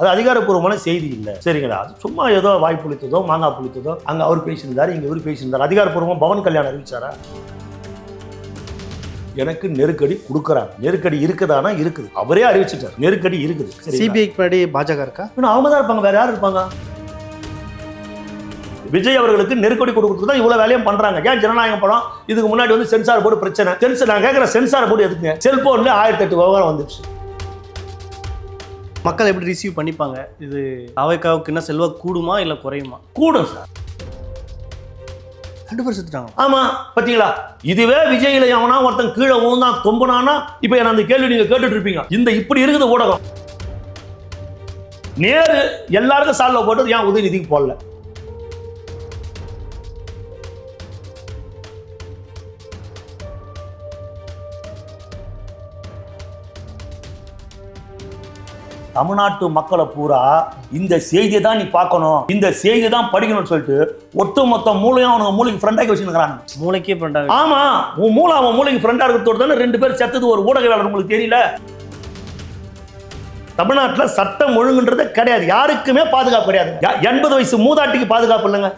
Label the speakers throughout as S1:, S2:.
S1: அது அதிகாரப்பூர்வமான செய்தி இல்லை. சரிங்களா? அது சும்மா ஏதோ வாய் புளித்ததோ மாங்காய் புளித்ததோ அங்கே அவர் பேசியிருந்தார், இங்கே இவர் பேசியிருந்தார். அதிகாரப்பூர்வமாக பவன் கல்யாணம் அறிவிச்சாரா? எனக்கு நெருக்கடி கொடுக்குறாங்க. நெருக்கடி இருக்குதானா? இருக்குது. அவரே அறிவிச்சிட்டார் நெருக்கடி இருக்குது.
S2: சிபிஐக்கு முன்னாடி பாஜக இருக்கா?
S1: இன்னும் அவங்க தான் இருப்பாங்க, வேற யார் இருப்பாங்க? விஜய் அவர்களுக்கு நெருக்கடி கொடுக்கறதுக்கு தான் இவ்வளவு வேலையும் பண்றாங்க. ஏன் ஜனநாயகம் படம் இதுக்கு முன்னாடி வந்து சென்சார் போர்டு பிரச்சனை. நான் கேட்கிற சென்சார் போர்டு எதுக்குங்க? செல்போன்ல 1008 விவகாரம் வந்துச்சு.
S2: மக்கள் எப்படி ரிசீவ் பண்ணிப்பாங்க? இது அவைக்காவுக்கு என்ன செல்வா கூடுமா இல்ல குறையுமா?
S1: கூடும் சார்.
S2: 2 பேர் செத்துட்டாங்க.
S1: ஆமா, பாத்தீங்களா? இதுவே விஜயில அவனா ஒருத்தன் கீழே ஊந்தான் தொம்பனானா இப்ப என்ன அந்த கேள்வி நீங்க கேட்டுட்டு இருப்பீங்க. இந்த இப்படி இருக்குது ஊடகம். நேரு எல்லாருக்கும் சால்வ போட்டது ஏன் உதயநிதிக்கு போடல? தமிழ்நாட்டு மக்களை பூரா இந்த செய்தியை தான் நீ பார்க்கணும், இந்த செய்தியை தான் படிக்கணும்னு சொல்லிட்டு ஒட்டுமொத்த மூளையும் அவனுக்கு மூளைக்கு ஃப்ரெண்டாக்கி வச்சுருக்காங்க.
S2: மூளைக்கே ஃப்ரெண்டாக? ஆமா,
S1: உன் மூளை அவன் மூளைக்கு ஃப்ரெண்டா இருக்கிறதோடு தானே 2 பேர் செத்தது ஒரு ஊடகவியலாளர். உங்களுக்கு தெரியல? தமிழ்நாட்டில் சட்டம் ஒழுங்குன்றது கிடையாது. யாருக்குமே பாதுகாப்பு கிடையாது. 80 வயசு மூதாட்டிக்கு பாதுகாப்பு இல்லைங்க.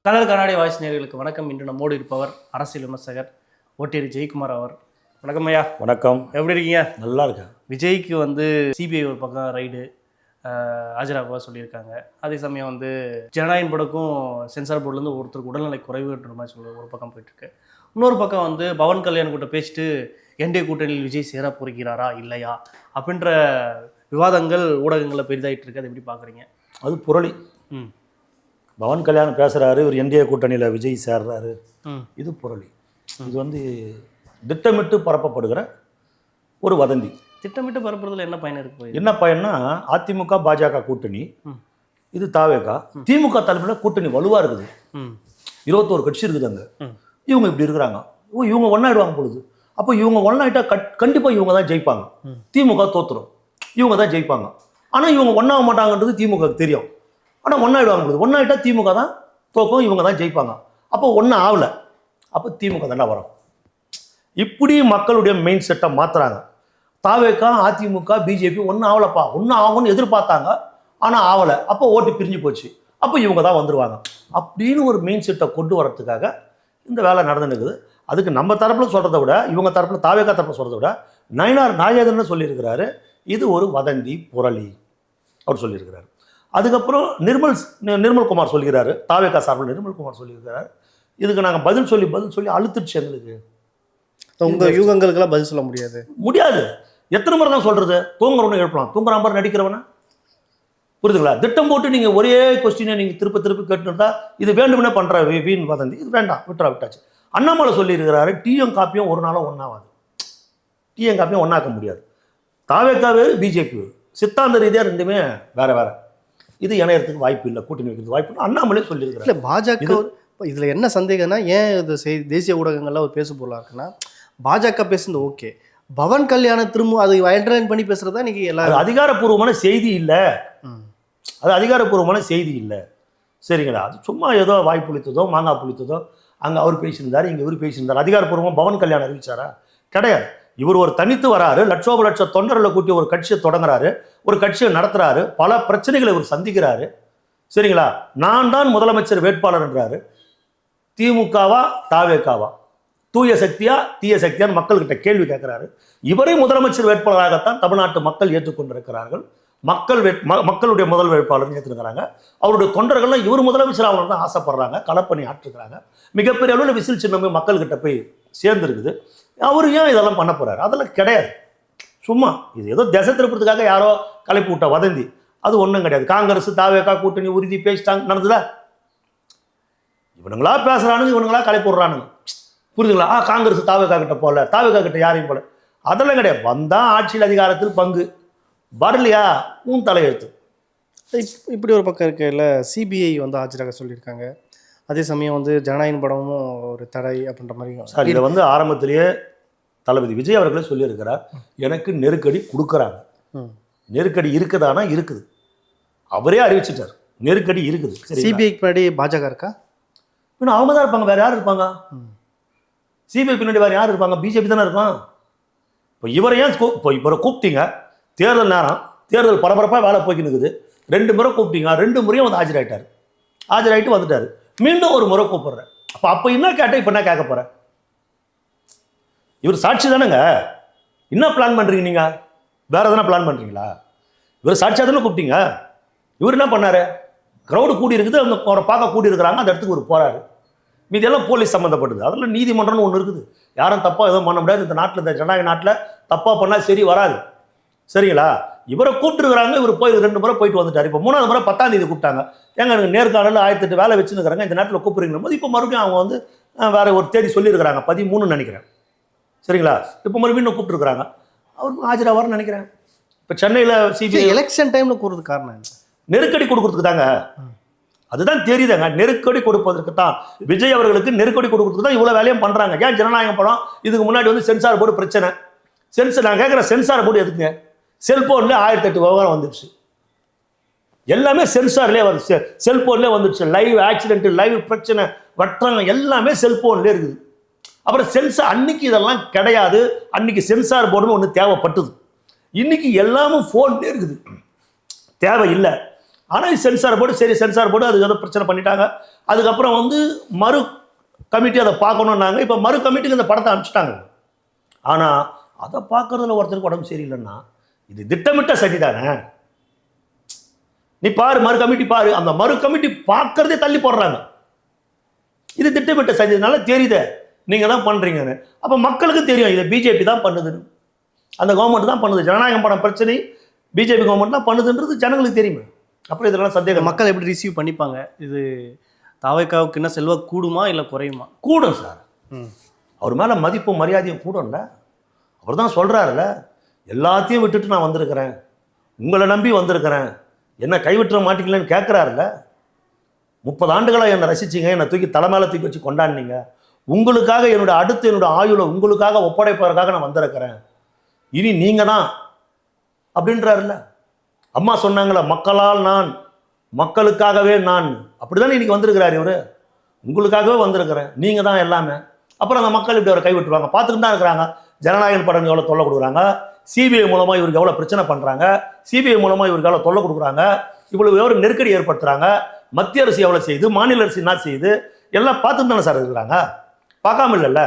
S2: கலர் கண்ணாடி வாய்ஸ் நேயர்களுக்கு வணக்கம். இன்று நம்மோடு இருப்பவர் அரசியல் விமர்சகர் ஓட்டேரி ஜெயக்குமார் அவர். வணக்கம் ஐயா.
S1: வணக்கம்.
S2: எப்படி இருக்கீங்க?
S1: நல்லா இருக்கேன்.
S2: விஜய்க்கு வந்து சிபிஐ ஒரு பக்கம் ரைடு ஆஜராக சொல்லியிருக்காங்க. அதே சமயம் வந்து ஜனநாயகம் படக்கும் சென்சார் போர்ட்லேருந்து ஒருத்தருக்கு உடல்நிலை குறைவுன்ற மாதிரி சொல்லி ஒரு பக்கம் போயிட்டுருக்கு. இன்னொரு பக்கம் வந்து பவன் கல்யாண் கிட்ட பேசிட்டு என்டிஏ கூட்டணியில் விஜய் சேர போகிறாரா இல்லையா அப்படின்ற விவாதங்கள் ஊடகங்களில் பெரிதாயிட்டு இருக்கு. அதை எப்படி பார்க்குறீங்க?
S1: அது புரளி. பவன் கல்யாணம் பேசுகிறாரு, இவர் என்டிஏ கூட்டணியில் விஜய் சேர்றாரு. இது புரளி. இது வந்து திட்டமிட்டு பரப்பப்படுகிற ஒரு வதந்தி.
S2: திட்டமிட்டு பரப்புறதுல என்ன பயன் இருக்கு?
S1: என்ன பயன்னா, அதிமுக பாஜக கூட்டணி, இது தாவேகா. திமுக தலைமையில் கூட்டணி வலுவாக இருக்குது. 21 கட்சி இருக்குது அங்கே. இவங்க இப்படி இருக்கிறாங்க. இவங்க ஒன்றாயிடுவாங்க பொழுது. அப்போ இவங்க ஒன்றாயிட்டா கண்டிப்பாக இவங்க தான் ஜெயிப்பாங்க. திமுக தோத்துரும், இவங்க தான் ஜெயிப்பாங்க. ஆனால் இவங்க ஒன்றாக மாட்டாங்கன்றது திமுகவுக்கு தெரியும். ஆனால் ஒன்றாயிடுவாங்க பொழுது. ஒன்றாயிட்டா திமுக தான் தோக்கும், இவங்க தான் ஜெயிப்பாங்க. அப்போ ஒன்றும் ஆகலை, அப்போ திமுக தானே வரும். இப்படி மக்களுடைய மெயின் செட்டை மாற்றுறாங்க. தாவேகா அதிமுக பிஜேபி ஒன்றும் ஆகலப்பா, ஒன்றும் ஆகும்னு எதிர்பார்த்தாங்க, ஆனால் ஆகலை. அப்போ ஓட்டு பிரிஞ்சு போச்சு, அப்போ இவங்க தான் வந்துடுவாங்க அப்படின்னு ஒரு மெயின் செட்டை கொண்டு வரத்துக்காக இந்த வேலை நடந்துருக்குது. அதுக்கு நம்ம தரப்பில் சொல்கிறத விட, இவங்க தரப்பில் தாவேகா தரப்பில் சொல்கிறத விட நயினார் நாகேந்திரன் சொல்லியிருக்கிறாரு இது ஒரு வதந்தி புரளி அவர் சொல்லியிருக்கிறாரு. அதுக்கப்புறம் நிர்மல்குமார் சொல்கிறாரு, தாவேகா சார்பில் நிர்மல்குமார் சொல்லியிருக்கிறார், இதுக்கு நாங்கள் பதில் சொல்லி அழுத்துச்சு. எங்களுக்கு
S2: உங்கள் யூகங்களுக்கெல்லாம் பதில் சொல்ல முடியாது.
S1: எத்தனை முறை தான் சொல்கிறது? தூங்குறவனை எழுப்பலாம், தூங்குற மாதிரி நடிக்கிறவனை. புரியுதுங்களா? திட்டம் போட்டு நீங்கள் ஒரே கொஸ்டினை நீங்கள் திருப்பி கேட்டுருந்தா இது வேண்டும்னே பண்ணுற வீண் வதந்தி. இது வேண்டாம், விட்டாச்சு. அண்ணாமலை சொல்லியிருக்கிறாரு, டீயும் காப்பியும் ஒரு நாளும் ஒன்றாகாது. டீயும் காப்பியும் ஒன்றாக்க முடியாது. தாவேகா வேறு, பிஜேபி வேறு. சித்தாந்த ரீதியாக ரெண்டுமே வேற. இது இணையறதுக்கு வாய்ப்பு இல்லை, கூட்டணி வைக்கிறதுக்கு வாய்ப்பு இல்லை, அண்ணாமலே சொல்லியிருக்கிறார்.
S2: இல்லை, பாஜக இதில் என்ன சந்தேகம்னா, ஏன் இது தேசிய ஊடகங்கள்லாம் ஒரு பேசு பொருளாக இருக்குன்னா, பாஜக பேசுனது ஓகே, பவன் கல்யாணம் திரும்ப அது என்டர்டைன் பண்ணி பேசுறதா இன்னைக்கு எல்லாரும்.
S1: அதிகாரப்பூர்வமான செய்தி இல்லை. அது அதிகாரப்பூர்வமான செய்தி இல்லை. சரிங்களா? அது சும்மா ஏதோ வாய் புளித்ததோ மாங்காய் புளித்ததோ அங்கே அவர் பேசியிருந்தார், இங்கே இவர் பேசியிருந்தார். அதிகாரப்பூர்வமாக பவன் கல்யாணம் அறிவிச்சாரா? கிடையாது. இவர் ஒரு தனித்து வராரு, லட்ச தொண்டர்களை கூட்டி ஒரு கட்சியை தொடங்குறாரு, ஒரு கட்சியை நடத்துறாரு, பல பிரச்சனைகளை இவர் சந்திக்கிறாரு. சரிங்களா? நான் தான் முதலமைச்சர் வேட்பாளர் என்றாரு. திமுகவா தாவேகாவா, தூய சக்தியா தீய சக்தியான்னு மக்கள்கிட்ட கேள்வி கேட்கிறாரு. இவரே முதலமைச்சர் வேட்பாளராகத்தான் தமிழ்நாட்டு மக்கள் ஏற்றுக்கொண்டிருக்கிறார்கள். மக்களுடைய முதல் வேட்பாளர் ஏற்றுக்கிறாங்க. அவருடைய தொண்டர்கள்லாம் இவர் முதலமைச்சர் ஆகணும் தான் ஆசைப்படுறாங்க, களப்பணி ஆற்றுக்கிறாங்க. மிகப்பெரிய அளவில் விசில் சின்னமே மக்கள்கிட்ட போய் சேர்ந்துருக்குது. அவர் ஏன் இதெல்லாம் பண்ண போறாரு? அதெல்லாம் கிடையாது. சும்மா இது ஏதோ திசை திருப்பத்துக்காக யாரோ கலைப்பு விட்ட வதந்தி, அது ஒன்றும் கிடையாது. காங்கிரஸ் தாவேகா கூட்டணி உறுதி பேசிட்டாங்க, நடந்ததா? இவனுங்களா பேசுறானுங்க, இவனுங்களா கலைப்பு விடுறானுங்க. புரியுதுங்களா? காங்கிரஸ் தாவேகா கிட்ட போகல, தாவேகா கிட்ட யாரையும் போல, அதெல்லாம் கிடையாது. வந்தா ஆட்சியில் அதிகாரத்தில் பங்கு, வரலையா உன் தலையெழுத்து.
S2: இப்படி ஒரு பக்கம் இருக்கையில் சிபிஐ வந்து ஆஜராக சொல்லியிருக்காங்க. அதே சமயம் வந்து ஜனநாயகம் படமும் ஒரு தடை அப்படின்ற மாதிரி.
S1: சார், இதை வந்து ஆரம்பத்திலேயே தளபதி விஜய் அவர்களே சொல்லியிருக்கிறார், எனக்கு நெருக்கடி கொடுக்குறாங்க. நெருக்கடி இருக்குதானா? இருக்குது. அவரே அறிவிச்சிட்டார் நெருக்கடி இருக்குது.
S2: சிபிஐக்கு முன்னாடி பாஜக இருக்கா?
S1: இன்னும் அவங்க தான் இருப்பாங்க, வேற யார் இருப்பாங்க? சிபிஐ பின்னாடி வேறு யார் இருப்பாங்க? பிஜேபி தானே இருக்கும். இப்போ இவரை ஏன் இப்போ இவரை கூப்பிட்டீங்க? தேர்தல் நேரம், தேர்தல் பரபரப்பாக வேலை போய்க்கு நிற்குது. 2 முறை கூப்பிட்டீங்க, 2 முறையும் வந்து ஆஜராகிட்டு வந்துட்டார். மீண்டும் ஒரு முறை கூப்பிட்றேன். அப்போ என்ன கேட்டேன், இப்போ என்ன கேட்க போகிறேன்? இவர் சாட்சி தானேங்க. என்ன பிளான் பண்ணுறீங்க நீங்கள்? வேறு எதனா பிளான் பண்ணுறீங்களா? இவர் சாட்சியாக தானே கூப்பிட்டீங்க. இவர் என்ன பண்ணார்? க்ரௌடு கூடி இருக்குது, அவங்க அவரை பார்க்க கூடி இருக்கிறாங்க, அந்த இடத்துக்கு ஒரு போகிறாரு. மீதெல்லாம் போலீஸ் சம்மந்தப்பட்டது. அதில் நீதிமன்றம்னு ஒன்று இருக்குது. யாரும் தப்பாக எதுவும் பண்ண முடியாது. இந்த நாட்டில், இந்த ஜனநாயக நாட்டில் தப்பாக பண்ணால் சரி வராது. சரிங்களா? இவரை கூப்பிட்டுருக்குறாங்க, இவர் போய் 2 முறை போயிட்டு வந்துட்டார். இப்போ 3ஆவது முறை 10ஆம் தேதி கூப்பிட்டாங்க. ஏங்க எனக்கு நேர்காணல் 1008 வேலை வச்சுருக்கிறாங்க, இந்த நேரத்தில் கூப்பிட்றீங்க போது இப்போ மறுபடியும் அவங்க வந்து வேறு ஒரு தேதி சொல்லியிருக்கிறாங்க, 13 நினைக்கிறேன். சரிங்களா? இப்போ மறுபடியும் இன்னும் கூப்பிட்டுருக்குறாங்க. அவருக்கு ஆஜராவார்னு நினைக்கிறேன். இப்போ சென்னையில் சிபிஐ
S2: எலெக்ஷன் டைமில் கூறுறது காரணம்
S1: நெருக்கடி கொடுக்கறதுக்கு தாங்க. அதுதான் தெரியுதாங்க. நெருக்கடி கொடுப்பதற்கு தான், விஜய் அவர்களுக்கு நெருக்கடி கொடுக்கறதுக்கு தான் இவ்வளோ வேலையும் பண்ணுறாங்க. ஏன் ஜனநாயகம் படம் இதுக்கு முன்னாடி வந்து சென்சார் போர்டு பிரச்சனை. நான் கேட்குறேன், சென்சார் போர்டு எதுக்குங்க? செல்போன்ல 1008 விவகாரம் வந்துடுச்சு. எல்லாமே சென்சார்லேயே வருது, செல்போன்லேயே வந்துடுச்சு. லைவ் ஆக்சிடென்ட், லைவ் பிரச்சனை, வட்டாங்க எல்லாமே செல்போன்லேயே இருக்குது. அப்புறம் சென்சார் அன்னைக்கு இதெல்லாம் கிடையாது. அன்னைக்கு சென்சார் போர்டுன்னு ஒன்று தேவைப்பட்டது. இன்னைக்கு எல்லாமும் ஃபோன்லேயே இருக்குது, தேவையில்லை. ஆனால் சென்சார் போர்டு, சரி சென்சார் போர்டு அதுக்கு ஏதோ பிரச்சனை பண்ணிட்டாங்க. அதுக்கப்புறம் வந்து மறு கமிட்டி அதை பார்க்கணுன்னாங்க. இப்போ மறு கமிட்டிக்கு இந்த படத்தை அனுப்பிச்சிட்டாங்க. ஆனால் அதை பார்க்குறதுல ஒருத்தருக்கு உடம்பு சரியில்லைன்னா இது திட்டமிட்ட சதி தானே. நீ பாரு, மறு கமிட்டி பாரு, அந்த மறு கமிட்டி பார்க்கறதே தள்ளி போடுறாங்க. இது திட்டமிட்ட சதினால தெரியுது நீங்கள் தான் பண்ணுறீங்கன்னு. அப்போ மக்களுக்கு தெரியும் இதை பிஜேபி தான் பண்ணுதுன்னு, அந்த கவர்மெண்ட் தான் பண்ணுது. ஜனநாயகம் படம் பிரச்சனை பிஜேபி கவர்மெண்ட் தான் பண்ணுதுன்றது ஜனங்களுக்கு தெரியுமே. அப்புறம் இதெல்லாம் சந்தேகம்.
S2: மக்கள் எப்படி ரிசீவ் பண்ணிப்பாங்க? இது தாவேக்காவுக்கு என்ன செல்வா கூடுமா இல்லை குறையுமா?
S1: கூடும் சார். அவர் மேலே மதிப்பும் மரியாதையும் கூடும்ல. அவர் தான் சொல்கிறாருல்ல, எல்லாத்தையும் விட்டுட்டு நான் வந்திருக்கிறேன், உங்களை நம்பி வந்திருக்கிறேன், என்ன கைவிட்டுற மாட்டீங்களேன்னு கேட்குறாருல்ல. 30 ஆண்டுகளாக என்னை ரசிச்சிங்க, என்னை தூக்கி தலைமையில தூக்கி வச்சு கொண்டாடினீங்க, உங்களுக்காக என்னோட ஆயுளை உங்களுக்காக ஒப்படைப்பதற்காக நான் வந்திருக்கிறேன், இனி நீங்கள் தான் அப்படின்றாருல்ல. அம்மா சொன்னாங்களே, மக்களால் நான், மக்களுக்காகவே நான், அப்படி தானே இன்னைக்கு வந்திருக்கிறார் இவர். உங்களுக்காகவே வந்திருக்கிறேன், நீங்கள் தான் எல்லாமே. அப்புறம் அந்த மக்கள் இப்படி அவரை கைவிட்டுருவாங்க. பார்த்துட்டு தான் இருக்கிறாங்க. ஜனநாயகம் படம் எவ்வளோ தொல்லை கொடுக்குறாங்க, சிபிஐ மூலமாக இவருக்கு எவ்வளோ பிரச்சனை பண்ணுறாங்க, சிபிஐ மூலமாக இவருக்கு எவ்வளோ தொல்லை கொடுக்குறாங்க, இவ்வளவு எவ்வளோ நெருக்கடி ஏற்படுத்துகிறாங்க, மத்திய அரசு எவ்வளோ செய்யுது, மாநில அரசு என்ன செய்யுது, எல்லாம் பார்த்துட்டு தானே சார் இருக்கிறாங்க. பார்க்காம இல்லைல்ல.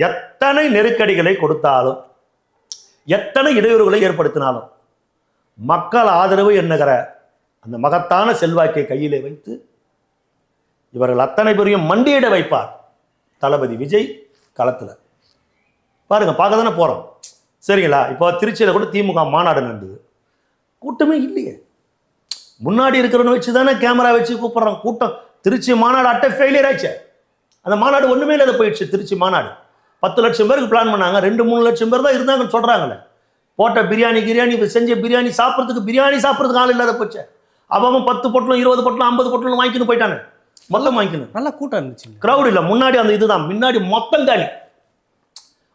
S1: எத்தனை நெருக்கடிகளை கொடுத்தாலும், எத்தனை இடையூறுகளை ஏற்படுத்தினாலும் மக்கள் ஆதரவு என்கிற அந்த மகத்தான செல்வாக்கை கையிலே வைத்து இவர்கள் அத்தனை பேரையும் மண்டியிட வைப்பார் தளபதி விஜய் களத்தில். பாருங்க, பார்க்க தானே போகிறோம். சரிங்களா? இப்போ திருச்சியில் கூட திமுக மாநாடு நடந்தது, கூட்டமே இல்லையே. முன்னாடி இருக்கிறவனை வச்சு தானே கேமரா வச்சு கூப்பிட்றாங்க. கூட்டம் திருச்சி மாநாடு அட்டை ஃபெயிலியர் ஆச்சு. அந்த மாநாடு ஒன்றுமே இல்லாத போயிடுச்சு. திருச்சி மாநாடு 10 லட்சம் பேருக்கு பிளான் பண்ணாங்க, 2-3 லட்சம் பேர் தான் இருந்தாங்கன்னு சொல்கிறாங்களே. போட்ட பிரியாணி செஞ்ச பிரியாணி சாப்பிட்றதுக்கு ஆள் இல்லாத போச்சு. அவன் 10 பொட்டலும் 20 பொட்டலும் 50 பொட்டலும் வாங்கின்னு போயிட்டானே. மொத்தம் வாங்கிக்கணும். நல்லா கூட்டம் இருந்துச்சு, க்ரௌட் இல்லை. முன்னாடி அந்த இதுதான், முன்னாடி மொத்தம் காலி,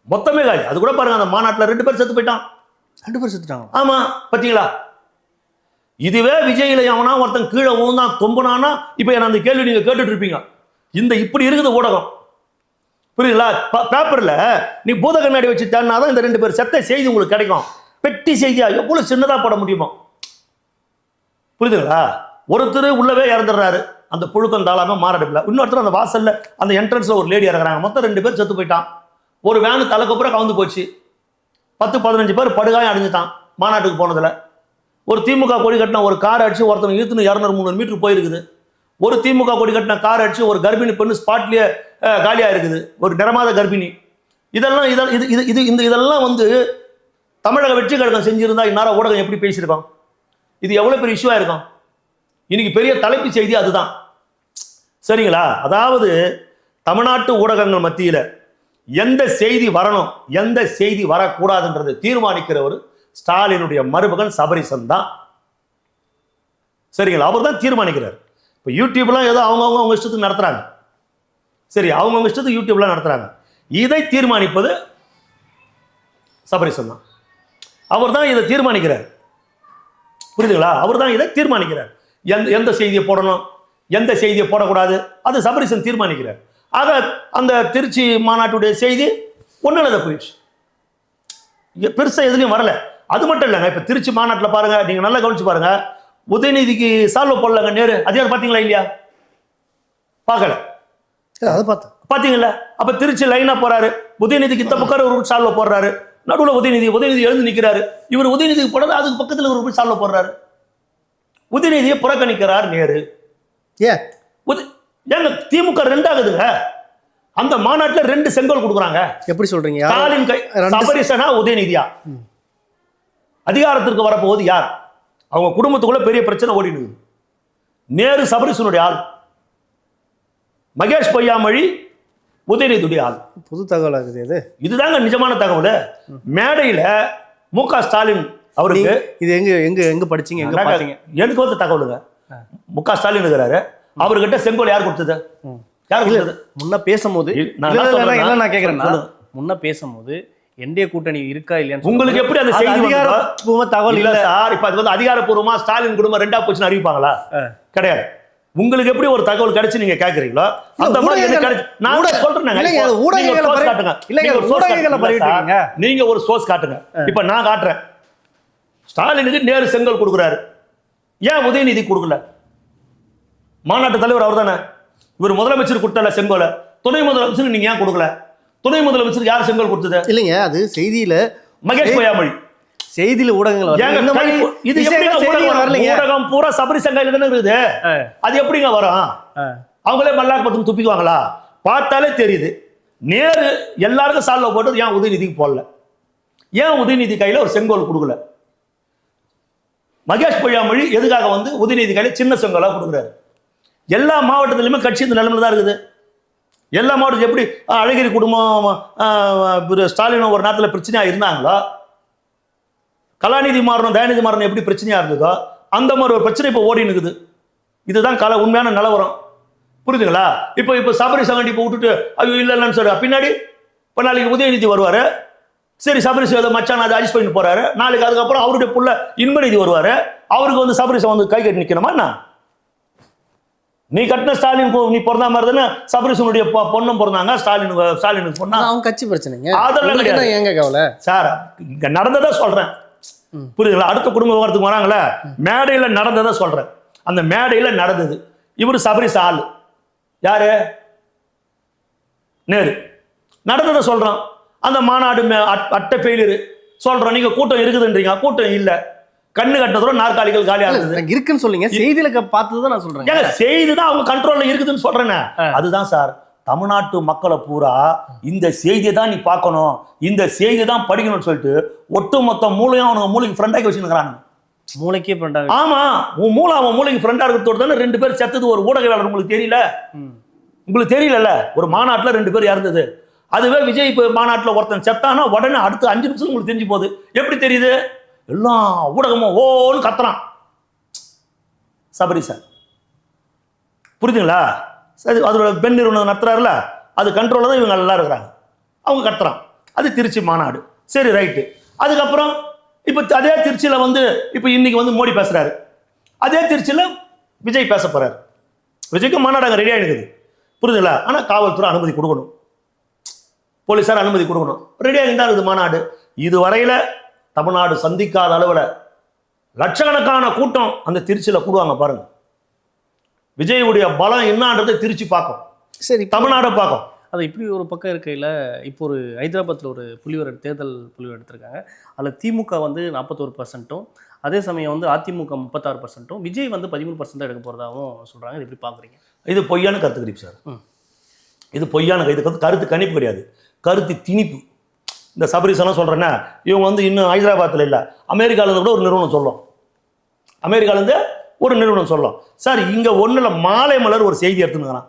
S1: மொத்தமே காலி. அது கூட பாருங்க, அந்த மாநாட்டில் 2 பேர் செத்து போயிட்டான்.
S2: 2 பேர் செத்துட்டாங்க.
S1: ஆமாம், பார்த்தீங்களா? இதுவே விஜயில அவனா ஒருத்தன் கீழே ஊந்தான் தொம்புனானா இப்போ என்ன அந்த கேள்வி நீங்கள் கேட்டுட்டு இருப்பீங்க. இப்படி இருக்குது ஊடகம், புரியுதுங்களா? பேப்பரில் நீ பூத கண்ணாடி வச்சு தேடினாதான் இந்த 2 பேர் செத்த செய்தி உங்களுக்கு கிடைக்கும். பெட்டி செய்தியா எவ்வளோ சின்னதாக போட முடியுமோ, புரியுதுங்களா? ஒருத்தர் உள்ளவே இறந்துடுறாரு அந்த புழுக்கம் தாளாமல் மாரடைப்பில், இன்னொருத்தர் அந்த வாசலில் அந்த என்ட்ரன்ஸில் ஒரு லேடி இறங்குறாங்க. மொத்தம் 2 பேர் செத்து போயிட்டான். ஒரு வேனு தலைக்கப்புறம் கவுந்து போச்சு. 10-15 பேர் படுகாயம் அடைஞ்சிட்டான் மாநாட்டுக்கு போனதில். ஒரு திமுக கொடி கட்டின ஒரு கார் அடிச்சு ஒருத்தன் இழுத்துன்னு 200-300 மீட்டர் போயிருக்குது. ஒரு திமுக கொடி கட்டின கார் அடிச்சு ஒரு கர்ப்பிணி பெண்ணு ஸ்பாட்லேயே காலியாக இருக்குது, ஒரு நிறமாத கர்ப்பிணி. இதெல்லாம் வந்து தமிழக வெற்றி கழகம் செஞ்சிருந்தா இந்நேரம் ஊடகம் எப்படி பேசியிருக்கோம்? இது எவ்வளோ பெரிய இஷ்யூவாக இருக்கும்? இன்னைக்கு பெரிய தலைப்பு செய்தி அதுதான். சரிங்களா? அதாவது தமிழ்நாட்டு ஊடகங்கள் மத்தியில் எந்த செய்தி வரணும், எந்த செய்தி வரக்கூடாதுன்றது தீர்மானிக்கிறவர் ஸ்டாலினுடைய மருமகன் சபரிசன் தான். சரிங்களா? அவர் தான் தீர்மானிக்கிறார். இப்போ யூடியூப்லாம் ஏதோ அவங்க இஷ்டத்துக்கு நடத்துகிறாங்க. சரி, அவங்க இஷ்டத்துக்கு யூடியூப்லாம் நடத்துகிறாங்க. இதை தீர்மானிப்பது சபரிசன் தான். அவர் தான் இதை தீர்மானிக்கிறார், புரியுதுங்களா? அவர் தான் இதை தீர்மானிக்கிறார். எந்த செய்தியை போடணும், எந்த செய்தியை போடக்கூடாது, அது சபரிசன் தீர்மானிக்கிறார். ஆக அந்த திருச்சி மாநாட்டுடைய செய்தி ஒன்றும் போயிடுச்சு, பெருசா எதுலையும் வரல. அது மட்டும் இல்லைங்க, இப்ப திருச்சி மாநாட்டில் பாருங்க, நீங்க நல்லா கவனிச்சு பாருங்க, உதயநிதிக்கு சால்வ் போடலங்க நேரு. அதே பாத்தீங்களா இல்லையா? பார்க்கல,
S2: அதை பார்த்தேன்.
S1: பாத்தீங்களா? அப்ப திருச்சி லைனா போறாரு, உதயநிதிக்கு இந்த பக்கம் ஒரு சால்வ் போடுறாரு, நடுவில் உதயநிதி எழுந்து நிற்கிறாரு. இவர் உதயநிதிக்கு போடுறது, அதுக்கு பக்கத்தில் ஒரு சால்வ் போடுறாரு. உதயநிதியை புறக்கணிக்கிறார் நேரு. ஏங்க திமுக 2 ஆகுதுங்க. அந்த மாநாட்டில் 2 செங்கோல் கொடுக்குறாங்க. எப்படி சொல்றீங்க? ஸ்டாலின் கை சபரிசனா உதயநிதியா? அதிகாரத்திற்கு வரப்போவது யார்? அவங்க குடும்பத்துக்குள்ள பெரிய பிரச்சனை ஓடிடுது. நேரு சபரிசனுடைய ஆள், மகேஷ் பொய்யாமொழி உதயநிதியுடைய ஆள். புது தகவல் ஆகுது இது. இதுதாங்க நிஜமான தகவல். மேடையில மு.க. ஸ்டாலின் அவருக்கு இது எங்க படிச்சீங்க, எங்க பாத்தீங்க? எனக்கு வந்து தகவலுங்க. மு.க. ஸ்டாலின் இருக்கிறாரு, அவர்கிட்ட செங்கோல் யார் கொடுத்தது? யார் கொடுத்தது? முன்ன பேசும்போது நான் கேக்குறேன், முன்ன பேசும்போது என்டிஏ கூட்டணி இருக்கா இல்லையா, உங்களுக்கு எப்படி அந்த செய்தி அதிகாரப்பூர்வ தகவல் இல்ல சார்? இப்ப அது வந்து அதிகாரப்பூர்வமா ஸ்டாலின் குடும்பம் 2ஆ போச்சுன்னு அறிவிப்பாங்களா? கிடையாது. உங்களுக்கு எப்படி ஒரு தகவல் கிடைச்சு நீங்க கேக்குறீங்களோ அந்த மாதிரி எனக்கு கிடைச்சு நான் சொல்றேன். நீங்க ஒரு சோர்ஸ் காட்டுங்க. இப்ப நான் காட்டுறேன், ஸ்டாலினுக்கு நேரு செங்கல் கொடுக்குறாரு, ஏன் உதயநிதி கொடுக்கல? மாநாட்டு தலைவர் அவர் தானே, இவர் முதலமைச்சர் கொடுத்தல செங்கோல, துணை முதலமைச்சர் நீங்க ஏன் கொடுக்கல? துணை முதலமைச்சர் யார் செங்கல் கொடுத்தது? இல்லைங்க, அது செய்தியில மகேஷ் பொய்யாமொழி செய்தியில ஊடகங்கள் ஊடகம் பூரா சபரி சங்கையில தானே இருக்குது. அது எப்படிங்க வரும்? அவங்களே மல்லாக்கு பத்து துப்பிக்குவாங்களா? பார்த்தாலே தெரியுது. நேரு எல்லாருக்கும் சால்வ போட்டது, ஏன் உதயநிதிக்கு போடல? ஏன் உதயநிதி கையில ஒரு செங்கோல் கொடுக்கல? மகேஷ் பொய்யாமொழி எதுக்காக வந்து உதயநிதி கையில சின்ன செங்கோலா கொடுக்குறாரு? எல்லா மாவட்டத்திலுமே கட்சி இந்த நிலைமையில தான் இருக்குது. எல்லா மாவட்டத்தில் எப்படி அழகிரி குடும்பம் ஸ்டாலின் ஒரு நேரத்தில் பிரச்சனையா இருந்தாங்களோ, கலாநிதி மாறணும் தயாநிதி மாறணும் எப்படி பிரச்சனையா இருந்ததோ, அந்த மாதிரி ஒரு பிரச்சனை இப்போ ஓடி இருக்குது. இதுதான் உண்மையான நிலவரம். புரியுதுங்களா? இப்போ சபரி சங்கண்டி இப்போ விட்டுட்டு ஐயோ இல்லைன்னு சொல்ற பின்னாடி இப்போ நாளைக்கு உதயநிதி வருவாரு, சரி சபரிச மச்சான் அதை அட்ஜஸ்ட் பண்ணிட்டு போறாரு. நாளைக்கு அதுக்கப்புறம் அவருடைய புள்ள இன்பநிதி வருவாரு, அவருக்கு வந்து சபரிசம் வந்து கை கட்டி நிற்கணுமா என்ன? நீ கட்டின ஸ்டாலின் நீ பிறந்த மாதிரி தானே சபரிசனுடைய பொண்ணும் பிறந்தாங்க. ஸ்டாலினுக்கு பொண்ணா? அவங்க கட்சி பிரச்சனைங்க, அதெல்லாம் கிடையாது. எங்க கவலை சார், இங்க நடந்ததா சொல்றேன். புரியுதுங்களா? அடுத்த குடும்ப விவரத்துக்கு வராங்களே, மேடையில நடந்ததா சொல்றேன். அந்த மேடையில நடந்தது. இவரு சபரிச ஆளு யாரு? நேரு. நடந்ததை சொல்றோம். அந்த மாநாடு அட்டை ஃபெயிலியர் சொல்றோம். நீங்க கூட்டம் இருக்குதுன்றீங்க, கூட்டம் இல்ல. கண்ணு கட்டதோட நாற்காலிகள் காலியா இருக்குது இருக்குன்னு சொல்லுங்க. செய்தியில பார்த்ததுதான் நான் சொல்றேன். செய்தி தான் அவங்க கண்ட்ரோல்ல இருக்குதுன்னு சொல்றேன். அதுதான் சார், தமிழ்நாட்டு மக்களை பூரா இந்த செய்தியை தான் நீ பார்க்கணும், இந்த செய்தியை தான் படிக்கணும்னு சொல்லிட்டு ஒட்டுமொத்த மூளையும் அவனுக்கு மூளைக்கு ஃப்ரெண்டாக்கி வச்சுக்கிறாங்க. மூளைக்கே ஃப்ரெண்டாக? ஆமா, உன் மூளை அவன் மூளைக்கு ஃப்ரெண்டா இருக்கிறதோடு தானே 2 பேர் செத்தது ஒரு ஊடகவியலாளர். உங்களுக்கு தெரியல? உங்களுக்கு தெரியல? ஒரு மாநாட்டில் 2 பேர் இறந்தது. அதுவே விஜய் மாநாட்டில் ஒருத்தன் செத்தானா உடனே அடுத்து 5 நிமிஷம் உங்களுக்கு தெரிஞ்சு போகுது. எப்படி தெரியுது? எல்லா ஊடகமும் ஓன்னு கத்துறான் சபரிசன். புரியுதுங்களா? சரி, அதோட பெண் நிறுவனம் நடத்துறாருல, அது கண்ட்ரோல தான் இவங்க நல்லா இருக்கிறாங்க. அவங்க கத்துறான். அது திருச்சி மாநாடு. சரி, ரைட்டு. அதுக்கப்புறம் இப்போ அதே திருச்சியில் வந்து இப்போ இன்னைக்கு வந்து மோடி பேசுறாரு, அதே திருச்சியில் விஜய் பேச போறாரு. விஜய்க்கு மாநாடு அங்கே ரெடி ஆகிடுது. புரியுதுங்களா? ஆனால் காவல்துறை அனுமதி கொடுக்கணும், போலீஸார் அனுமதி கொடுக்கணும். ரெடி ஆகிட்டு தான் இருக்குது மாநாடு. இதுவரையில தமிழ்நாடு சந்திக்காத அளவில் லட்சக்கணக்கான கூட்டம் அந்த திருச்சியில் கூடுவாங்க பாருங்க. விஜயுடைய பலம் என்னன்றதை திருச்சி பார்க்கும், சரி தமிழ்நாடை பார்க்கும்.
S2: அது இப்படி ஒரு பக்கம் இருக்கையில் இப்போ ஒரு ஹைதராபாத்தில் ஒரு தேர்தல் புள்ளிவர் எடுத்திருக்காங்க. அதில் திமுக வந்து 41%, அதே சமயம் வந்து அதிமுக 36%, விஜய் வந்து 13% எடுக்க போகிறதாகவும் சொல்கிறாங்க. இது எப்படி பார்க்குறீங்க?
S1: இது பொய்யான கருத்து கணிப்பு சார். இது பொய்யான கருத்து கணிப்பு கிடையாது, கருத்து திணிப்பு. இந்த சபரிசெல்லாம் சொல்கிறேன்னா இவங்க வந்து இன்னும் ஹைதராபாத்தில் இல்லை, அமெரிக்காவிலேருந்து கூட ஒரு நிறுவனம் சொல்லும். அமெரிக்காவிலேருந்து ஒரு நிறுவனம் சொல்லும். சார் இங்கே ஒன்றில் மாலை மலர் ஒரு செய்தி எடுத்துனுக்கிறான்.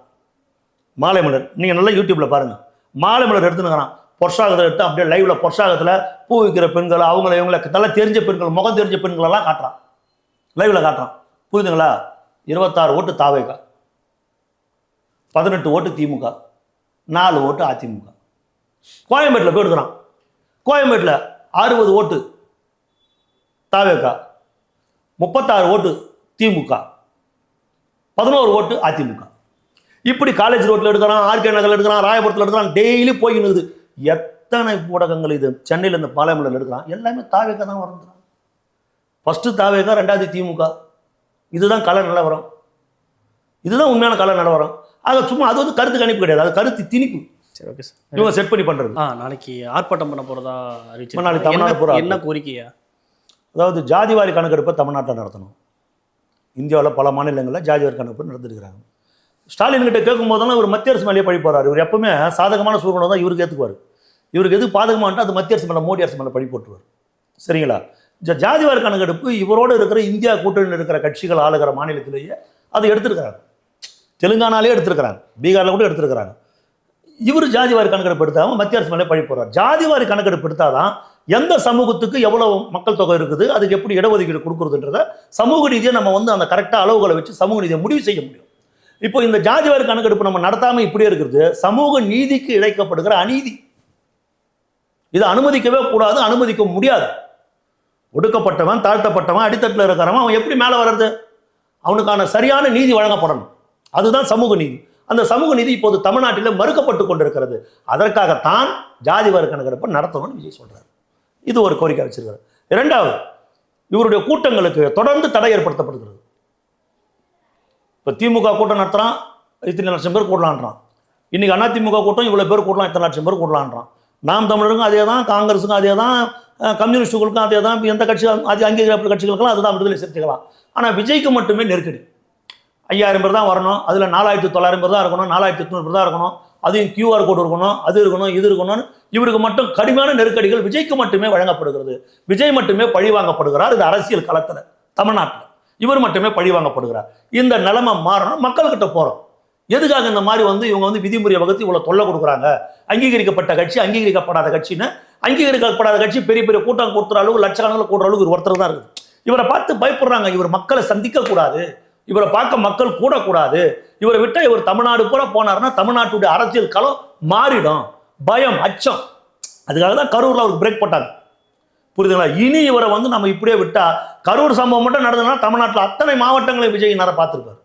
S1: மாலை மலர் நீங்கள் நல்லா யூடியூப்பில் பாருங்கள். மாலை மலர் எடுத்துனுக்கிறான். பொற்சாகத்தை எடுத்து அப்படியே லைவ்ல பொற்சாகத்தில் பூ வைக்கிற பெண்கள், அவங்கள இவங்களுக்கு நல்லா தெரிஞ்ச பெண்கள், முகம் தெரிஞ்ச பெண்களெல்லாம் காட்டுறான், லைவ்ல காட்டுறான். புரியுதுங்களா? 26 ஓட்டு தாவேகா, 18 ஓட்டு திமுக, 4 ஓட்டு அதிமுக. கோயம்பேட்டில் போய் எடுக்கிறான். கோயம்பேட்டில் 60 ஓட்டு தாவேகா, 36 ஓட்டு திமுக, 11 ஓட்டு அதிமுக. இப்படி காலேஜ் ரோட்டில் எடுக்கிறான், ஆர்கே நகரில் எடுக்கிறான், ராயபுரத்தில் எடுக்கிறான், டெய்லி போயினுது. எத்தனை ஊடகங்கள் இது சென்னையில் இந்த பாளையமலையில் எடுக்கிறான், எல்லாமே தாவேக்கா தான் வரந்துறான். ஃபஸ்ட்டு தாவேக்கா, ரெண்டாவது திமுக. இதுதான் கலை நிலவரம், இதுதான் உண்மையான கலை நிலவரம். ஆக சும்மா அது வந்து கருத்து கணிப்பு கிடையாது, அது கருத்து திணிப்பு.
S2: சரி, ஓகே சார்.
S1: இவங்க செட் பண்ணி பண்ணுறது.
S2: நாளைக்கு ஆர்ப்பாட்டம் பண்ண போகிறதா அறிவிச்சு,
S1: நாளைக்கு தமிழ்நாடு போகிற
S2: என்ன கோரிக்கையா?
S1: அதாவது ஜாதிவாரி கணக்கெடுப்பை தமிழ்நாட்டில் நடத்தணும். இந்தியாவில் பல மாநிலங்களில் ஜாதிவாரி கணக்கெடுப்பு நடந்துருக்கிறாங்க. ஸ்டாலின் கிட்ட கேட்கும் போதெல்லாம் இவர் மத்திய அரசு மேலேயே பழி போகிறார். இவர் எப்பவுமே சாதகமான சூழ்நிலை தான் இவருக்கு ஏற்றுக்குவார். இவருக்கு எது பாதகமானட்டா அது மத்திய அரசு மேலே, மோடி அரசு மேலே பழி போட்டுருவார். சரிங்களா? ஜாதிவாரி கணக்கெடுப்பு இவரோடு இருக்கிற இந்தியா கூட்டணியில் இருக்கிற கட்சிகள் ஆளுகிற மாநிலத்திலேயே அதை எடுத்திருக்கிறாங்க. தெலுங்கானாலே எடுத்திருக்கிறாங்க, பீகாரில் கூட எடுத்திருக்கிறாங்க. இவர் ஜாதிவாரி கணக்கெடுப்பு எடுத்தாமல் மத்திய அரசு மேலே பழி போடுறார். ஜாதிவாரி கணக்கெடுப்பு எடுத்தாதான் எந்த சமூகத்துக்கு எவ்வளவு மக்கள் தொகை இருக்குது, அதுக்கு எப்படி இடஒதுக்கீடு கொடுக்குறதுன்றத சமூக ரீதியை நம்ம வந்து அந்த கரெக்டாக அளவுகளை வச்சு சமூக நீதியை முடிவு செய்ய முடியும். இப்போ இந்த ஜாதிவாரி கணக்கெடுப்பு நம்ம நடத்தாமல் இப்படியே இருக்கிறது சமூக நீதிக்கு இழைக்கப்படுகிற அநீதி. இதை அனுமதிக்கவே கூடாது, அனுமதிக்க முடியாது. ஒடுக்கப்பட்டவன், தாழ்த்தப்பட்டவன், அடித்தட்டில் இருக்கிறவன் அவன் எப்படி மேலே வர்றது? அவனுக்கான சரியான நீதி வழங்கப்படணும். அதுதான் சமூக நீதி. அந்த சமூக நீதி இப்போது தமிழ்நாட்டில் மறுக்கப்பட்டு கொண்டிருக்கிறது. அதற்காகத்தான் ஜாதிவாரி கணக்கெடுப்பை நடத்தணும்னு விஜய் சொல்றாரு. இது ஒரு கோரிக்கை வச்சிருக்காரு. இரண்டாவது, இவருடைய கூட்டங்களுக்கு தொடர்ந்து தடை ஏற்படுத்தப்படுகிறது. இப்போ திமுக கூட்டம் நடத்துறான், இத்தனை லட்சம் பேர் கூடலான்றான். இன்னைக்கு அதிமுக கூட்டம் இவ்வளோ பேர் கூடலாம், இத்தனை லட்சம் பேர் கூடலான்றான். நாம் தமிழருக்கும் அதே தான், காங்கிரஸுக்கும் அதே தான், கம்யூனிஸ்டுகளுக்கும் அதே தான், எந்த கட்சி அது அங்கீகரிக்கப்பட்ட கட்சிகளுக்கெல்லாம் அதுதான் விடுதலை சிறுத்தைகளாம். ஆனால் விஜய்க்கு மட்டுமே நெருக்கடி. 5000 பேர் தான் வரணும், அதில் 4900 பேர் தான் இருக்கணும், 4800 பேர் தான் இருக்கணும், அதையும் QR கோடு இருக்கணும், அது இருக்கணும், இது இருக்கணும்னு இவருக்கு மட்டும் கடுமையான நெருக்கடிகள் விஜய்க்கு மட்டுமே வழங்கப்படுகிறது. விஜய் மட்டுமே பழி வாங்கப்படுகிறார். இது அரசியல் களத்தில் தமிழ்நாட்டில் இவர் மட்டுமே பழி வாங்கப்படுகிறார். இந்த நிலைமை மாறணும், மக்கள்கிட்ட போகிறோம். எதுக்காக இந்த மாதிரி வந்து இவங்க வந்து விதிமுறையை வகுத்து இவ்வளோ தொல்லை கொடுக்குறாங்க? அங்கீகரிக்கப்பட்ட கட்சி, அங்கீகரிக்கப்படாத கட்சின்னு, அங்கீகரிக்கப்படாத கட்சி பெரிய பெரிய கூட்டம் கொடுத்துற அளவுக்கு, லட்சக்கணக்கில் கூடுற அளவுக்கு இவர் ஒருத்தர் தான் இருக்குது. இவரை பார்த்து பயப்படுறாங்க. இவர் மக்களை சந்திக்கக்கூடாது, இவரை பார்க்க மக்கள் கூடக்கூடாது, இவரை விட்டு இவர் தமிழ்நாடு பூரா போனார்னா தமிழ்நாட்டுடைய அரசியல் களம் மாறிடும். பயம், அச்சம். அதுக்காக தான் கரூரில் அவருக்கு பிரேக் போட்டாங்க. புரியுதுங்களா? இனி இவரை வந்து நம்ம இப்படியே விட்டா, கரூர் சம்பவம் மட்டும் நடந்ததுன்னா தமிழ்நாட்டில் அத்தனை மாவட்டங்களை விஜய் நேரம் பார்த்துருக்காரு.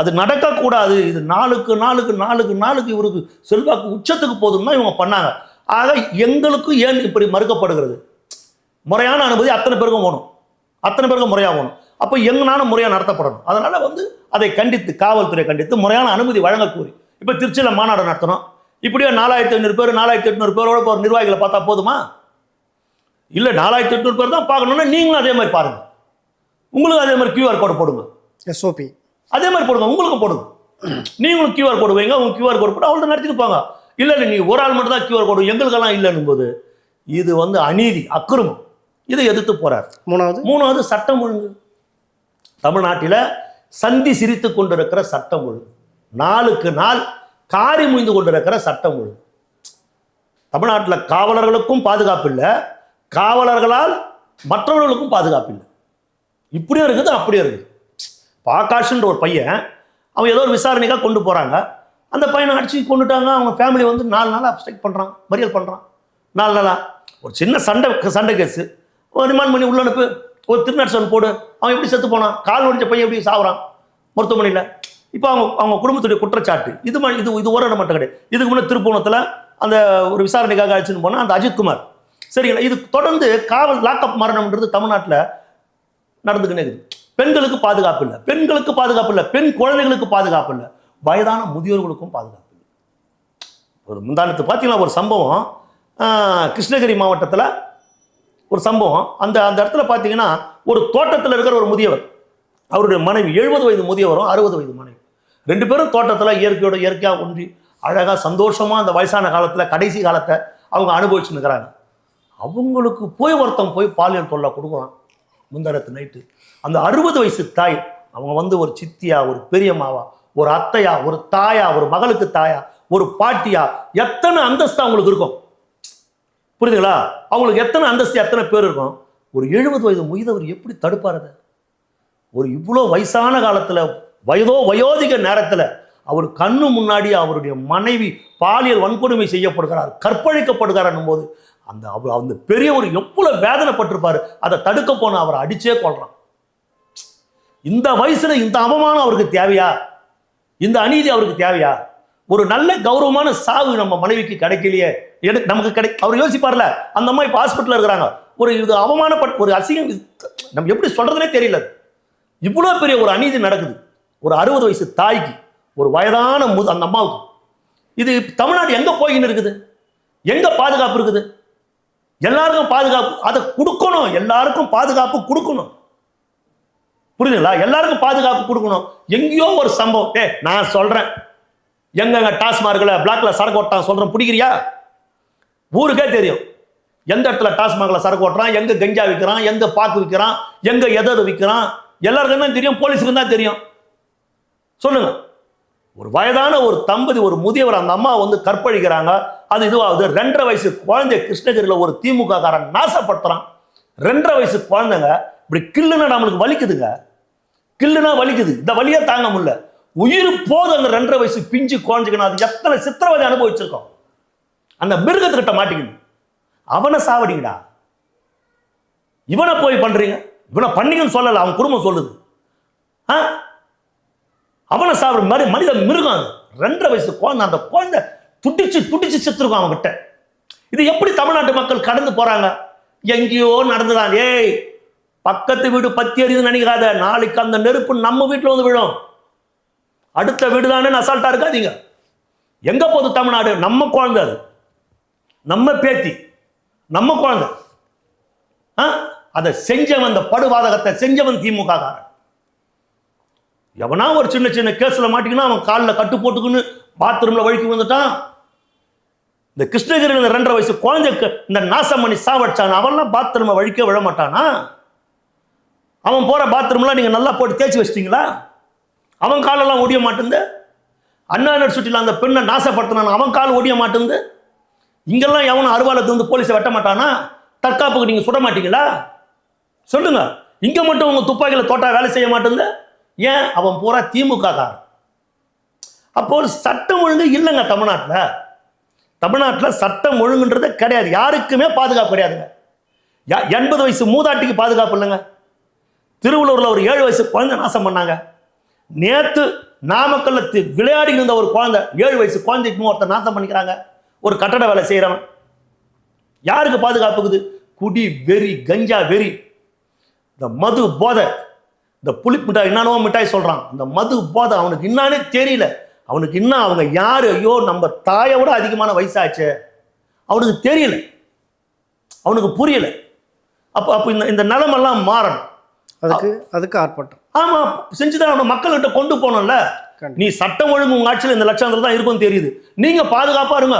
S1: அது நடக்கக்கூடாது. இது நாளுக்கு நாளுக்கு நாளுக்கு நாளுக்கு இவருக்கு செல்வாக்கு உச்சத்துக்கு போதும்னா இவங்க பண்ணாங்க. ஆக எங்களுக்கும் ஏன் இப்படி மறுக்கப்படுகிறது? முறையான அனுமதி அத்தனை பேருக்கும் போகணும், அத்தனை பேருக்கும் முறையாக போகணும். அப்போ எங்கனாலும் முறையாக நடத்தப்படணும். அதனால் வந்து அதை கண்டித்து, காவல்துறை கண்டித்து முறையான அனுமதி வழங்க கோரி இப்போ திருச்சியில் மாநாடு நடத்தணும். இப்படியே 4500 பேர் 4800 பேரோட ஒரு நிர்வாகிகளை பார்த்தா போதுமா? இல்லை, 4800 பேர் தான் பார்க்கணுன்னா நீங்களும் அதே மாதிரி பாருங்கள். உங்களுக்கு அதே மாதிரி QR கோடு போடுங்க,
S2: SOP
S1: அதே மாதிரி போடுங்க, உங்களுக்கு போடுங்க. நீங்களும் QR கோடு வைங்க, உங்க QR கோடு போட்டு அவள்கிட்ட நடத்திட்டு போங்க. இல்லை இல்லை, நீ ஒரு ஆள் மட்டும் தான் QR கோடு, எங்களுக்கெல்லாம் இல்லைன்னும் போது இது வந்து அநீதி, அக்கிரமம். இதை எதிர்த்து போறார். மூணாவது சட்டம் ஒழுங்கு. தமிழ்நாட்டில் சந்தி சிரித்து கொண்டிருக்கிற சட்டம் ஒழுங்கு, நாளுக்கு நாள் காரி முய்ந்து கொண்டிருக்கிற சட்டம் ஒழுங்கு. தமிழ்நாட்டில் காவலர்களுக்கும் பாதுகாப்பு இல்லை, காவலர்களால் மற்றவர்களுக்கும் பாதுகாப்பு இல்லை. இப்படியும் இருக்குது, அப்படியே இருக்குது. ஆகாஷ்ன்ற ஒரு பையன், அவன் ஏதோ ஒரு விசாரணைக்காக கொண்டு போகிறாங்க. அந்த பையனை அடிச்சு கொண்டுட்டாங்க. அவங்க ஃபேமிலி வந்து 4 நாளாக அப்டெக்ட் பண்ணுறான், மறியல் பண்ணுறான். 4 நாளாக ஒரு சின்ன சண்டை கேஸு, ஒரு ரிமாண்ட் பண்ணி உள்ள அனுப்பு, ஒரு திருநர்சன் போடு. அவன் எப்படி செத்து போனான்? கால் ஒடிஞ்ச பையன் எப்படி சாவுறான் மருத்துவமனையில்? இப்போ அவங்க குடும்பத்துடைய குற்றச்சாட்டு இது ஒரு இடம் மட்டும் கிடையாது. இதுக்கு முன்னே திருப்பூணத்தில் அந்த ஒரு விசாரணைக்காக அழைச்சின்னு போனால் அந்த அஜித்குமார். சரிங்களா? இது தொடர்ந்து காவல் லாக்அப் மரணம்ன்றது தமிழ்நாட்டில் நடந்துக்கினே இருக்குது. பெண்களுக்கு பாதுகாப்பு இல்லை, பெண்களுக்கு பாதுகாப்பு இல்லை, பெண் குழந்தைகளுக்கு பாதுகாப்பு இல்லை, வயதான முதியோர்களுக்கும் பாதுகாப்பு இல்லை. ஒரு முந்தானத்து பார்த்தீங்கன்னா ஒரு சம்பவம், கிருஷ்ணகிரி மாவட்டத்தில் ஒரு சம்பவம். அந்த இடத்துல பார்த்தீங்கன்னா ஒரு தோட்டத்தில் இருக்கிற ஒரு முதியவர், அவருடைய மனைவி 70 வயது முதியவரும் 60 வயது மனைவி, 2 பேரும் தோட்டத்தில் இயற்கையாக ஒன்றி அழகாக சந்தோஷமாக அந்த வயசான காலத்தில் கடைசி காலத்தை அவங்க அனுபவிச்சுன்னு இருக்கிறாங்க. அவங்களுக்கு ஒருத்தன் போய் பாலியல் தொல்லை கொடுக்குறான். முந்தானத்து நைட்டு அந்த 60 வயசு தாய், அவங்க வந்து ஒரு சித்தியா, ஒரு பெரியம்மாவா, ஒரு அத்தையா, ஒரு தாயா, ஒரு மகளுக்கு தாயா, ஒரு பாட்டியா, எத்தனை அந்தஸ்து அவங்களுக்கு இருக்கும்? புரியுதுங்களா? அவங்களுக்கு எத்தனை அந்தஸ்து, எத்தனை பேர் இருக்கும்? ஒரு 70 வயது முதியவர் எப்படி தடுப்பார்? ஒரு இவ்வளோ வயசான காலத்தில், வயோதிக நேரத்தில் அவர் கண்ணு முன்னாடி அவருடைய மனைவி பாலியல் வன்கொடுமை செய்யப்படுகிறார், கற்பழிக்கப்படுகிறார் போது அந்த பெரியவர் எவ்வளவு வேதனைப்பட்டிருப்பாரு. அதை தடுக்க போன அவரை அடிச்சே கொள்றான். இந்த வயசுல இந்த அவமானம் அவருக்கு தேவையா? இந்த அநீதி அவருக்கு தேவையா? ஒரு நல்ல கௌரவமான சாவு நம்ம மனைவிக்கு கிடைக்கலையே, நமக்கு அவர் யோசிப்பார்ல. அந்த அம்மா இப்போ ஹாஸ்பிட்டலில் இருக்கிறாங்க. ஒரு இது அவமானப்பட்ட ஒரு அசிங்கம், நம்ம எப்படி சொல்றதுனே தெரியல. இவ்வளோ பெரிய ஒரு அநீதி நடக்குது ஒரு 60 வயசு தாய்க்கு, ஒரு வயதான அந்த அம்மாவுக்கு. இது தமிழ்நாடு எங்க போயின்னு இருக்குது? எங்க பாதுகாப்பு இருக்குது? எல்லாருக்கும் பாதுகாப்பு அதை கொடுக்கணும். எல்லாருக்கும் பாதுகாப்பு கொடுக்கணும். புரியுதுங்களா? எல்லாருக்கும் பாதுகாப்பு கொடுக்கணும். எங்கேயோ ஒரு சம்பவம் நான் சொல்றேன், எங்க டாஸ்மார்க்ல பிளாக்ல சரக்கு ஓட்டான் சொல்றேன், பிடிக்கிறியா? ஊருக்கே தெரியும் எந்த இடத்துல டாஸ்மார்க்ல சரக்கு ஓட்டுறான், எங்க கஞ்சா விற்கிறான், எங்க பாக்கு விற்கிறான், எங்க எதை விற்கிறான், எல்லாருக்கும் தான் தெரியும், போலீஸுக்கு தான் தெரியும். சொல்லுங்க. ஒரு வயதான ஒரு தம்பதி, ஒரு முதியவர், அந்த அம்மா வந்து கற்பழிக்கிறாங்க. அது இதுவாகுது. 2.5 வயசு குழந்தை கிருஷ்ணகிரியில் ஒரு திமுக காரன் நாசப்படுத்துறான். 2.5 வயசு குழந்தைங்க இப்படி கில்லுன்னா நம்மளுக்கு வலிக்குதுங்க. கில்லுனா வலிக்குது. இந்த வலியை தாங்க முடியல. உயிர் போது அந்த 2.5 வயசு பிஞ்சு குழந்தைக்கு. அது எத்தனை சித்திரவதை அனுபவிச்சிருக்கோம். அந்த மிருகத்துக்கிட்ட மாட்டிக்கணும். அவனை சாவடிங்கடா. இவனை போய் பண்றீங்க. இவனை பண்ணீங்கன்னு சொல்லல, அவன் குடும்பம் சொல்லுது. அவனை சாப்பிட மாதிரி மனித மிருகம். 2.5 வயசு குழந்தை, அந்த குழந்தை துடிச்சு செத்துருக்கும் அவன்கிட்ட. இது எப்படி தமிழ்நாட்டு மக்கள் கடந்து போறாங்க? எங்கேயோ நடந்துதான். ஏய், பக்கத்து வீடு பத்தி எரியுதுன்னு நினைக்காத. நாளைக்கு அந்த நெருப்பு நம்ம வீட்டில் வந்து விழும். அடுத்த வீடு தானே அசால்ட்டா இருக்காதீங்க. எங்க போகுது தமிழ்நாடு? நம்ம குழந்தை, அது நம்ம பேத்தி, நம்ம குழந்தை. அதை செஞ்சவன், அந்த படுவாதகத்தை செஞ்சவன் திமுக காரன். எவனா ஒரு சின்ன சின்ன கேஸ்ல மாட்டிக்கினா அவன் காலில் கட்டு போட்டுக்குன்னு பாத்ரூம்ல வழுக்கி வந்துட்டான். இந்த கிருஷ்ணகிரியில் 2.5 வயசு குழந்தைக்கு இந்த நாசம் பண்ணி சாவடிச்சான். அவன்லாம் பாத்ரூம்ல வழுக்க விழ மாட்டானா? அவன் போற பாத்ரூம்லாம் நீங்க நல்லா போட்டு தேய்ச்சி வச்சிட்டீங்களா? அவன் காலெல்லாம் ஒடிய மாட்டேங்குது. அண்ணா யூனிவர்சிட்டியில் அந்த பெண்ணை நாசப்படுத்தினான், அவன் கால் ஒடிய மாட்டேங்குது. இங்கெல்லாம் எவனும் அருவாலத்து வந்து போலீஸை வெட்ட மாட்டானா? தற்காப்புக்கு நீங்க சுட மாட்டீங்களா? சொல்லுங்க. இங்க மட்டும் உங்க துப்பாக்கியில தோட்டா வேலை செய்ய மாட்டேங்குது. ஏன்? அவன் பூரா திமுக காரன். அப்போ சட்டம் ஒழுங்கு இல்லைங்க தமிழ்நாட்டில். தமிழ்நாட்டில் சட்டம் ஒழுங்குன்றது கிடையாது. யாருக்குமே பாதுகாப்பு கிடையாதுங்க. 80 வயசு மூதாட்டிக்கு பாதுகாப்பு இல்லைங்க. திருவள்ளூர்ல ஒரு 7 வயசு குழந்தை நாசம் பண்ணாங்க. நேத்து நாமக்கல்ல விளையாடி இருந்த ஒரு குழந்தை, 7 வயசு குழந்தைக்கு ஒருத்தர் நாசம் பண்ணிக்கிறாங்க. ஒரு கட்டட வேலை செய்யறவன். யாருக்கு பாதுகாப்புக்குது? குடி வெறி, கஞ்சா வெறி, இந்த மது போதை, இந்த புளிப்பு மிட்டாய், என்னென்னவோ மிட்டாய் சொல்றான். இந்த மது போதை அவனுக்கு என்னானே தெரியல. அவனுக்கு இன்னும் அவங்க யாரு, ஐயோ நம்ம தாயை விட அதிகமான வயசாச்சு, அவனுக்கு தெரியல, அவனுக்கு புரியல. அப்போ இந்த நிலமெல்லாம் மாறணும்.
S2: அதுக்கு ஆர்ப்பாட்டம். ஆமா,
S1: செஞ்சுதான் அவனை மக்கள்கிட்ட கொண்டு போனோம்ல. நீ சட்டம் ஒழுங்கு உங்க ஆட்சியில் இந்த லட்சத்தில் தான் இருக்கும் தெரியுது. நீங்க பாதுகாப்பா இருங்க.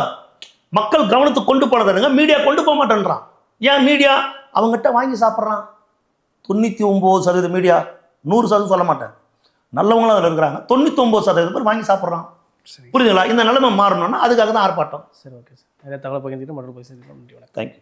S1: மக்கள் கவனத்துக்கு கொண்டு போனதானுங்க. மீடியா கொண்டு போக மாட்டேன்றான். ஏன்? மீடியா அவங்ககிட்ட வாங்கி சாப்பிட்றான். 99% மீடியா, 100% சொல்ல மாட்டேன், நல்லவங்களும் அதில் இருக்கிறாங்க. 99% பேர் வாங்கி சாப்பிட்றான். புரியுதுங்களா? இந்த நிலைமை மாறணும்னா அதுக்காக தான் ஆர்ப்பாட்டம்.
S2: சரி, ஓகே சார். நிறைய தகவல் பகிர்ந்துட்டு மட்டும் போய் சேர்த்துக்கலாம்.
S1: தேங்க்யூ.